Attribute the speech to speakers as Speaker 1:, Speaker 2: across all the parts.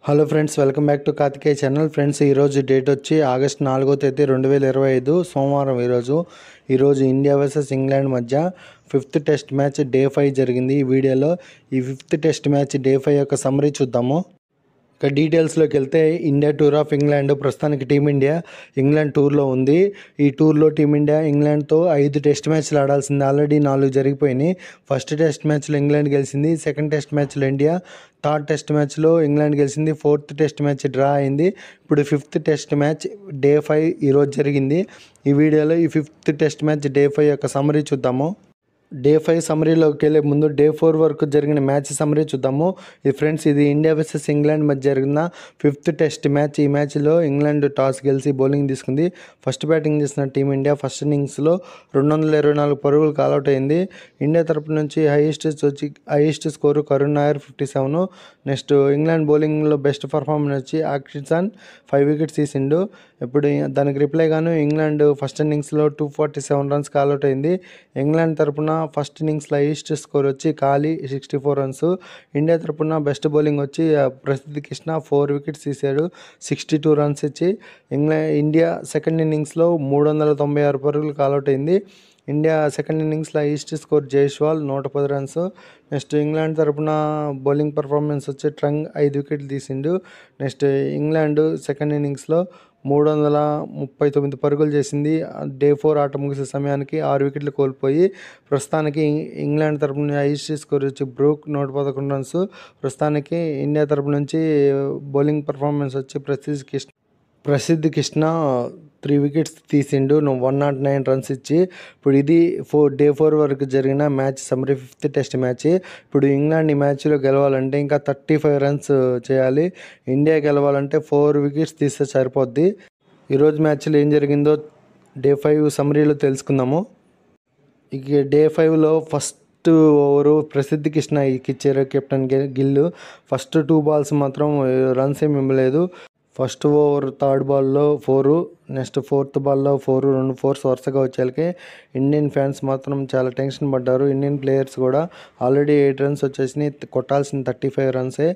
Speaker 1: Hello friends, welcome back to Karthikeya channel. Friends, ఈరోజు date వచ్చి August 4వ తేదీ 2025 సోమవారం. ఈరోజు ఇండియా వర్సెస్ ఇంగ్లాండ్ మధ్య 5th టెస్ట్ మ్యాచ్ డే 5 జరిగింది. ఈ వీడియోలో ఈ 5th టెస్ట్ మ్యాచ్ డే 5 యొక్క సమ్మరీ చూద్దాము. ఇక డీటెయిల్స్లోకి వెళ్తే, ఇండియా టూర్ ఆఫ్ ఇంగ్లాండ్ ప్రస్తుతానికి టీమిండియా ఇంగ్లాండ్ టూర్లో ఉంది. ఈ టూర్లో టీమిండియా ఇంగ్లాండ్తో 5 టెస్ట్ మ్యాచ్లు ఆడాల్సింది. ఆల్రెడీ 4 జరిగిపోయినాయి. ఫస్ట్ టెస్ట్ మ్యాచ్లో ఇంగ్లాండ్ గెలిచింది, సెకండ్ టెస్ట్ మ్యాచ్లో ఇండియా, థర్డ్ టెస్ట్ మ్యాచ్లో ఇంగ్లాండ్ గెలిచింది, ఫోర్త్ టెస్ట్ మ్యాచ్ డ్రా అయింది. ఇప్పుడు 5th టెస్ట్ మ్యాచ్ డే 5 ఈరోజు జరిగింది. ఈ వీడియోలో ఈ 5th టెస్ట్ మ్యాచ్ డే 5 యొక్క సమ్మరీ చూద్దాము. డే 5 సమ్మరీలోకి వెళ్ళే ముందు డే 4 వరకు జరిగిన మ్యాచ్ సమ్మరీ చూద్దాము. ఇది ఇండియా వర్సెస్ ఇంగ్లాండ్ మధ్య జరిగిన 5th టెస్ట్ మ్యాచ్. ఈ మ్యాచ్లో ఇంగ్లాండ్ టాస్ గెలిచి బౌలింగ్ తీసుకుంది. ఫస్ట్ బ్యాటింగ్ చేసిన టీమిండియా ఫస్ట్ ఇన్నింగ్స్లో 224 పరుగులు కాల్అవుట్ అయింది. ఇండియా తరపు నుంచి highest score Karun Nair 57. Next England బౌలింగ్లో బెస్ట్ పర్ఫార్మెన్స్ వచ్చి ఆక్రిడ్సన్ 5 వికెట్స్ తీసిండు. ఇప్పుడు దానికి రిప్లై గాను ఇంగ్లాండ్ ఫస్ట్ ఇన్నింగ్స్లో 247 రన్స్ కాల్అవుట్ అయింది. ఇంగ్లాండ్ తరపున ఫస్ట్ ఇన్నింగ్స్లో హైయెస్ట్ స్కోర్ వచ్చి కాలి 64 రన్స్. ఇండియా తరపున బెస్ట్ బౌలింగ్ వచ్చి ప్రసిద్ధ్ కృష్ణ 4 వికెట్స్ తీశాడు, 62 రన్స్ ఇచ్చి. ఇండియా సెకండ్ ఇన్నింగ్స్లో 396 పరుగులు కాల్అవుట్ అయింది. ఇండియా సెకండ్ ఇన్నింగ్స్లో highest score Jaiswal 110 runs. Next England తరపున బౌలింగ్ పర్ఫార్మెన్స్ వచ్చి ట్రంగ్ 5 వికెట్లు తీసిండు. నెక్స్ట్ ఇంగ్లాండ్ సెకండ్ ఇన్నింగ్స్లో 339 పరుగులు చేసింది. డే 4 ఆట ముగిసే సమయానికి 6 వికెట్లు కోల్పోయి ప్రస్తుతానికి ఇంగ్లాండ్ తరపు నుంచి హైయెస్ట్ స్కోర్ వచ్చి బ్రూక్ 111 రన్స్. ప్రస్తుతానికి ఇండియా తరపు నుంచి బౌలింగ్ పర్ఫార్మెన్స్ వచ్చి ప్రసిద్ధ్ కృష్ణ 3 వికెట్స్ తీసిండు, 109 రన్స్ ఇచ్చి. ఇప్పుడు ఇది డే 4 వరకు జరిగిన match summary 5th test match. ఇప్పుడు ఇంగ్లాండ్ ఈ మ్యాచ్లో గెలవాలంటే ఇంకా 35 రన్స్ చేయాలి. ఇండియా గెలవాలంటే 4 వికెట్స్ తీస్తే సరిపోద్ది. ఈరోజు మ్యాచ్లో ఏం జరిగిందో డే 5 సమ్మరీలో తెలుసుకుందాము. ఇక డే 5లో ఫస్ట్ ఓవరు ప్రసిద్ధ్ కృష్ణ ఇచ్చారు కెప్టెన్ గిల్. ఫస్ట్ 2 బాల్స్ మాత్రం రన్స్ ఏమి ఇవ్వలేదు. ఫస్ట్ ఓవర్ థర్డ్ బాల్లో 4, నెక్స్ట్ ఫోర్త్ బాల్లో 4, 2 4s వరుసగా వచ్చేళ్ళకి ఇండియన్ ఫ్యాన్స్ మాత్రం చాలా టెన్షన్ పడ్డారు. ఇండియన్ ప్లేయర్స్ కూడా ఆల్రెడీ 8 రన్స్ వచ్చేసినాయి. కొట్టాల్సిన 35 రన్సే,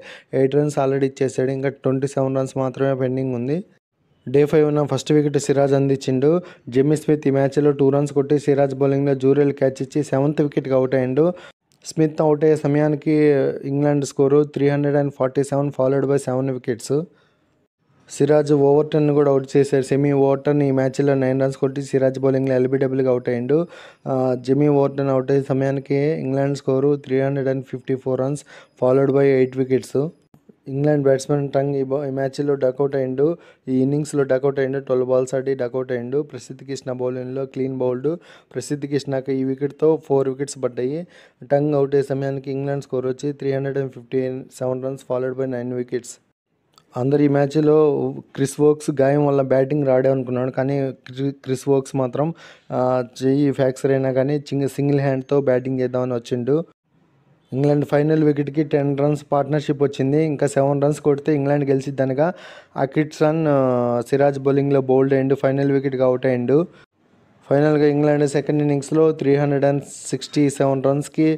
Speaker 1: 8 రన్స్ ఆల్రెడీ ఇచ్చేసాడు. ఇంకా 27 రన్స్ మాత్రమే పెండింగ్ ఉంది. డే 5 ఫస్ట్ వికెట్ సిరాజ్ అందించిండు. జెమ్మీ స్మిత్ ఈ మ్యాచ్లో 2 రన్స్ కొట్టి సిరాజ్ బౌలింగ్లో జూరియల్ క్యాచ్ ఇచ్చి 7th వికెట్కి అవుట్ అయ్యిండు. స్మిత్ అవుట్ అయ్యే సమయానికి England score 347 followed by 7 wickets. Siraj Overton కూడా అవుట్ చేశారు. సెమీ ఓవర్టన్ ఈ మ్యాచ్లో 9 రన్స్ కొట్టి సిరాజ్ బౌలింగ్లో ఎల్బీడబ్ల్యూగా అవుట్ అయ్యిండు. జెమీ ఓవర్టన్ అవుట్ అయ్యే సమయానికి England score 354 runs followed by 8 wickets. England batsmen tongue ఈ మ్యాచ్లో డకౌట్ అయ్యిండు. ఈ ఇన్నింగ్స్లో డకౌట్ అయ్యిండు. 12 బాల్స్ ఆడి డకౌట్ అయ్యిండు. ప్రసిద్ధ్ కృష్ణ బౌలింగ్లో క్లీన్ బౌల్డ్. ప్రసిద్ధ్ కృష్ణకి ఈ వికెట్తో 4 వికెట్స్ పడ్డాయి. టంగ్ అవుట్ అయ్యే సమయానికి ఇంగ్లాండ్ స్కోర్ వచ్చి 357 రన్స్ ఫాలోడ్ బై 9 వికెట్స్. అందరు ఈ మ్యాచ్లో క్రిస్ వోక్స్ గాయం వల్ల బ్యాటింగ్ రాడే అనుకున్నాడు, కానీ క్రిస్ వోక్స్ మాత్రం చెయ్యి ఫ్రాక్చర్ అయినా కానీ సింగిల్ హ్యాండ్తో బ్యాటింగ్ చేద్దామని వచ్చిండు. ఇంగ్లాండ్ ఫైనల్ వికెట్కి 10 రన్స్ పార్ట్నర్షిప్ వచ్చింది. ఇంకా 7 రన్స్ కొడితే ఇంగ్లాండ్ గెలిచిద్దనగా ఆక్రిడ్సన్ సిరాజ్ బౌలింగ్లో బౌల్డ్ అయ్యిండు. ఫైనల్ వికెట్కి అవుట్ అయ్యిండు. ఫైనల్గా ఇంగ్లాండ్ సెకండ్ ఇన్నింగ్స్లో 367 రన్స్కి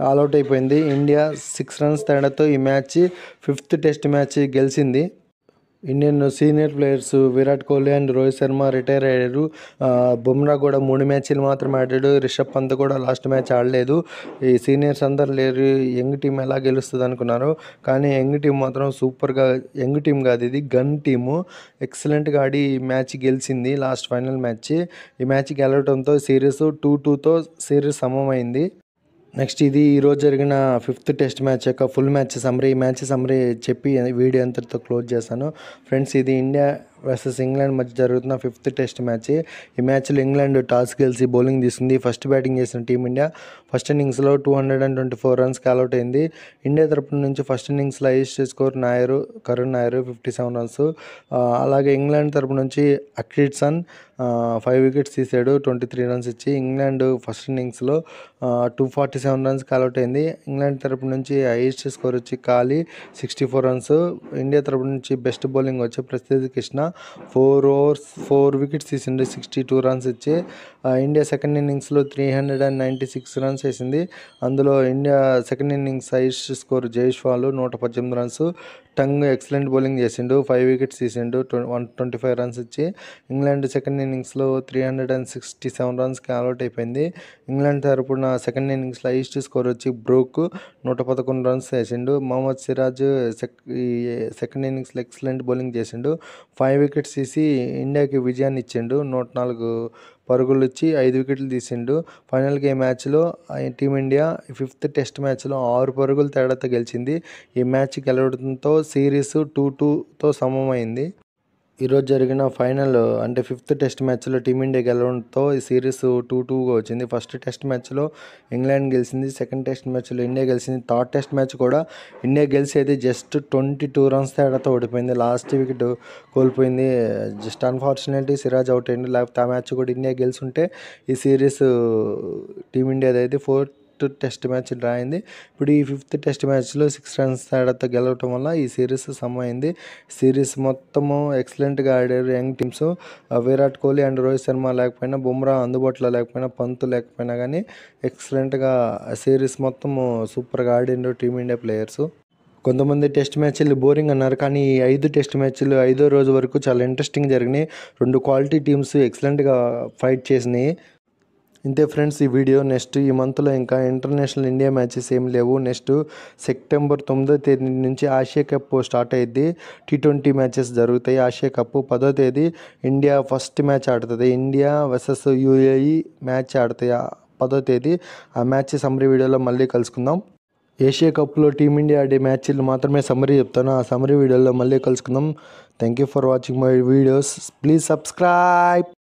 Speaker 1: ఆల్అవుట్ అయిపోయింది. ఇండియా 6 రన్స్ తేడాతో ఈ మ్యాచ్ 5th టెస్ట్ మ్యాచ్ గెలిచింది. Indian senior players Virat Kohli and Rohit Sharma retire అయ్యారు. బుమ్రా కూడా 3 మ్యాచ్లు మాత్రం ఆడాడు. రిషబ్ పంత్ కూడా లాస్ట్ మ్యాచ్ ఆడలేదు. ఈ సీనియర్స్ అందరు లేరు. యంగ్ టీం ఎలా గెలుస్తుంది అనుకున్నారు, కానీ యంగ్ టీం మాత్రం సూపర్గా, యంగ్ టీం కాదు ఇది గన్ టీము, ఎక్సలెంట్గా ఆడి ఈ మ్యాచ్ గెలిచింది. లాస్ట్ ఫైనల్ మ్యాచ్ ఈ మ్యాచ్ గెలవడంతో సిరీస్ 2-2తో సిరీస్ సమమైంది. నెక్స్ట్ ఇది ఈరోజు జరిగిన 5th టెస్ట్ మ్యాచ్ యొక్క ఫుల్ మ్యాచ్ సమ్మరీ. ఈ మ్యాచ్ సమ్మరీ చెప్పి వీడియో అంతటితో క్లోజ్ చేశాను. ఫ్రెండ్స్, ఇది ఇండియా వర్సెస్ ఇంగ్లాండ్ మధ్య జరుగుతున్న 5th టెస్ట్ మ్యాచ్. ఈ మ్యాచ్లో ఇంగ్లాండ్ టాస్ గెలిచి బౌలింగ్ తీసుకుంది. ఫస్ట్ బ్యాటింగ్ చేసిన టీమిండియా ఫస్ట్ ఇన్నింగ్స్లో 224 రన్స్ కాల్అవుట్ అయింది. ఇండియా తరపు నుంచి ఫస్ట్ ఇన్నింగ్స్లో highest score Karun Nair 57 runs. అలాగే ఇంగ్లాండ్ తరపు నుంచి ఆక్రిడ్సన్ 5 వికెట్స్ తీసాడు, 23 రన్స్ ఇచ్చి. ఇంగ్లాండ్ ఫస్ట్ ఇన్నింగ్స్లో 247 రన్స్ కాల్అవుట్ అయింది. ఇంగ్లాండ్ తరపు నుంచి హైయెస్ట్ స్కోర్ వచ్చి కాలి 64 రన్స్. ఇండియా తరపు నుంచి బెస్ట్ బౌలింగ్ వచ్చి ప్రసిద్ధ్ కృష్ణ 4 overs 4 వికెట్స్ తీసిండు, 62 రన్స్ ఇచ్చి. ఇండియా సెకండ్ ఇన్నింగ్స్లో 396 రన్స్ వేసింది. అందులో India second innings highest score Jaiswal 118 runs. Tongue excellent bowling చేసిండు, 5 వికెట్స్ తీసిండు, 125 రన్స్ ఇచ్చి. ఇంగ్లాండ్ సెకండ్ ఇన్నింగ్స్లో 367 రన్స్కి ఆల్అౌట్ అయిపోయింది. ఇంగ్లాండ్ తరపున సెకండ్ ఇన్నింగ్స్లో హైయెస్ట్ స్కోర్ వచ్చి బ్రూక్ 111 రన్స్ చేసిండు. మహమ్మద్ సిరాజ్ సెకండ్ ఇన్నింగ్స్లో ఎక్సలెంట్ బౌలింగ్ చేసిండు, 5 వికెట్స్ తీసి ఇండియాకి విజయాన్ని ఇచ్చిండు. 104 పరుగులు ఇచ్చి 5 వికెట్లు తీసిండు. ఫైనల్గా ఈ మ్యాచ్లో టీమిండియా 5th టెస్ట్ మ్యాచ్లో 6 పరుగుల తేడాతో గెలిచింది. ఈ మ్యాచ్ గెలవడంతో సిరీస్ 2-2తో సమమైంది. ఈరోజు జరిగిన ఫైనల్ అంటే 5th టెస్ట్ మ్యాచ్లో టీమిండియా గెలవడంతో ఈ సిరీస్ 2-2గా వచ్చింది. ఫస్ట్ టెస్ట్ మ్యాచ్లో ఇంగ్లాండ్ గెలిచింది, సెకండ్ టెస్ట్ మ్యాచ్లో ఇండియా గెలిచింది. థర్డ్ టెస్ట్ మ్యాచ్ కూడా ఇండియా గెలిచేది జస్ట్ 22 రన్స్ తేడాతో ఓడిపోయింది. లాస్ట్ వికెట్ కోల్పోయింది. జస్ట్ అన్ఫార్చునేట్లీ సిరాజ్ అవుట్ అయ్యింది. లేకపోతే ఆ మ్యాచ్ కూడా ఇండియా గెలుచుంటే ఈ సిరీస్ టీమిండియాది అయితే 4th టెస్ట్ మ్యాచ్ డ్రా అయింది. ఇప్పుడు ఈ 5th టెస్ట్ మ్యాచ్లో 6 రన్స్ తేడాతో గెలవటం వల్ల ఈ సిరీస్ సమమైంది. సిరీస్ మొత్తము ఎక్సలెంట్గా ఆడారు young teams. Virat Kohli and Rohit Sharma లేకపోయినా, బుమ్రా అందుబాటులో లేకపోయినా, పంత్ లేకపోయినా కానీ ఎక్సలెంట్గా సిరీస్ మొత్తము సూపర్గా ఆడిండ్రు టీమిండియా ప్లేయర్స్. కొంతమంది టెస్ట్ మ్యాచ్లు బోరింగ్ అన్నారు, కానీ ఈ 5 టెస్ట్ మ్యాచ్లు 5వ రోజు వరకు చాలా ఇంట్రెస్టింగ్ జరిగినాయి. 2 క్వాలిటీ టీమ్స్ ఎక్సలెంట్గా ఫైట్ చేసినాయి. ఇంతే ఫ్రెండ్స్ ఈ వీడియో. నెక్స్ట్ ఈ మంత్లో ఇంకా ఇంటర్నేషనల్ ఇండియా మ్యాచెస్ ఏమి లేవు. నెక్స్ట్ సెప్టెంబర్ 9వ తేదీ నుంచి ఆసియా కప్ స్టార్ట్ అయ్యింది. T20 మ్యాచెస్ జరుగుతాయి. ఆసియా కప్ 10వ తేదీ ఇండియా ఫస్ట్ మ్యాచ్ ఆడుతుంది. ఇండియా వర్సెస్ UAE మ్యాచ్ ఆడుతాయి 10వ తేదీ. ఆ మ్యాచ్ సమ్మరీ వీడియోలో మళ్ళీ కలుసుకుందాం. ఏషియా కప్లో టీమిండియా ఆడే మ్యాచ్లు మాత్రమే సమ్మరీ చెప్తాను. ఆ సమ్మరీ వీడియోలో మళ్ళీ కలుసుకుందాం. Thank you for watching my videos. Please subscribe.